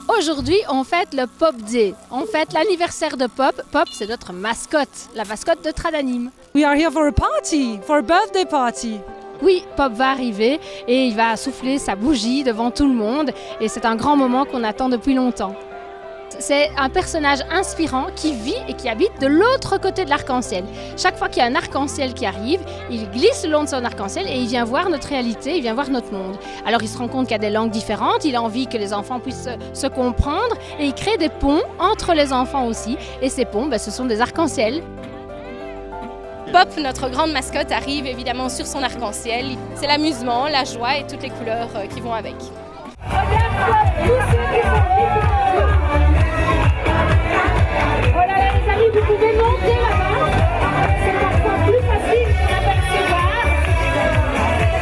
Aujourd'hui, on fête le Pop Day. On fête l'anniversaire de Pop. Pop, c'est notre mascotte, la mascotte de Tradanim. We are here for a party, for a birthday party. Oui, Pop va arriver et il va souffler sa bougie devant tout le monde. Et c'est un grand moment qu'on attend depuis longtemps. C'est un personnage inspirant qui vit et qui habite de l'autre côté de l'arc-en-ciel. Chaque fois qu'il y a un arc-en-ciel qui arrive, il glisse le long de son arc-en-ciel et il vient voir notre réalité, il vient voir notre monde. Alors il se rend compte qu'il y a des langues différentes, il a envie que les enfants puissent se comprendre et il crée des ponts entre les enfants aussi. Et ces ponts, ce sont des arcs-en-ciel. Pop, notre grande mascotte, arrive évidemment sur son arc-en-ciel. C'est l'amusement, la joie et toutes les couleurs qui vont avec. Vous pouvez monter là-bas, c'est parfois plus facile de l'apercevoir.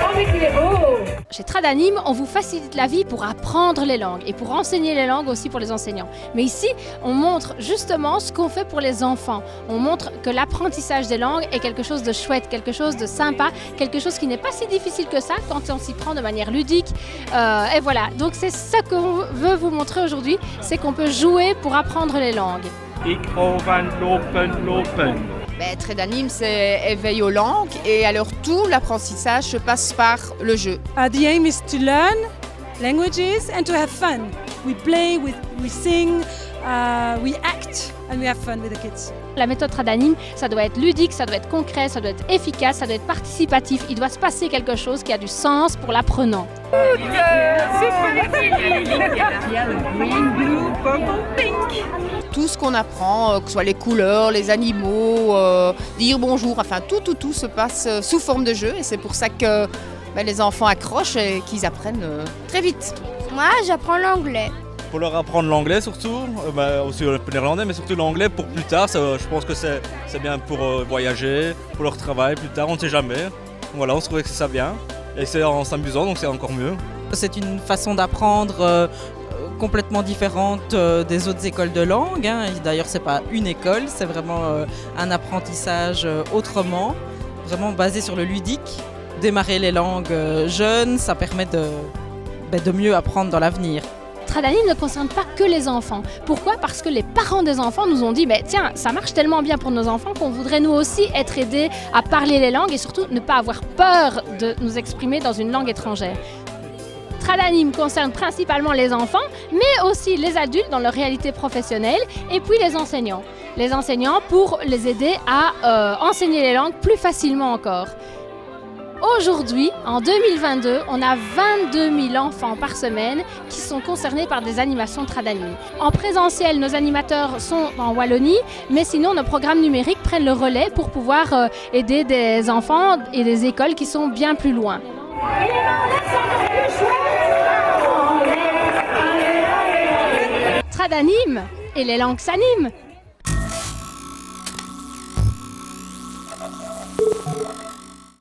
Oh mais qu'il est beau! Chez Tradanim, on vous facilite la vie pour apprendre les langues et pour enseigner les langues aussi pour les enseignants. Mais ici, on montre justement ce qu'on fait pour les enfants. On montre que l'apprentissage des langues est quelque chose de chouette, quelque chose de sympa, quelque chose qui n'est pas si difficile que ça quand on s'y prend de manière ludique. Et voilà, donc c'est ça qu'on veut vous montrer aujourd'hui, c'est qu'on peut jouer pour apprendre les langues. Ik hou van lopen. Tradanim, c'est éveil aux langues et alors tout l'apprentissage se passe par le jeu. The aim is to learn languages and to have fun. We play, we sing, we act and we have fun with the kids. La méthode Tradanim, ça doit être ludique, ça doit être concret, ça doit être efficace, ça doit être participatif. Il doit se passer quelque chose qui a du sens pour l'apprenant. Tout ce qu'on apprend, que ce soit les couleurs, les animaux, dire bonjour, enfin tout se passe sous forme de jeu et c'est pour ça que les enfants accrochent et qu'ils apprennent très vite. Moi, j'apprends l'anglais. Pour leur apprendre l'anglais surtout, aussi le néerlandais, mais surtout l'anglais pour plus tard. Je pense que c'est bien pour voyager, pour leur travail plus tard, on ne sait jamais. Voilà, on se trouvait que ça bien et c'est en s'amusant, donc c'est encore mieux. C'est une façon d'apprendre complètement différente des autres écoles de langue. D'ailleurs, c'est pas une école, c'est vraiment un apprentissage autrement, vraiment basé sur le ludique. Démarrer les langues jeunes, ça permet de mieux apprendre dans l'avenir. Tradanim ne concerne pas que les enfants. Pourquoi ? Parce que les parents des enfants nous ont dit tiens, ça marche tellement bien pour nos enfants qu'on voudrait nous aussi être aidés à parler les langues et surtout ne pas avoir peur de nous exprimer dans une langue étrangère. Tradanim concerne principalement les enfants, mais aussi les adultes dans leur réalité professionnelle et puis les enseignants. Les enseignants pour les aider à enseigner les langues plus facilement encore. Aujourd'hui, en 2022, on a 22 000 enfants par semaine qui sont concernés par des animations Tradanim. En présentiel, nos animateurs sont en Wallonie, mais sinon nos programmes numériques prennent le relais pour pouvoir aider des enfants et des écoles qui sont bien plus loin. Tradanim et les langues s'animent.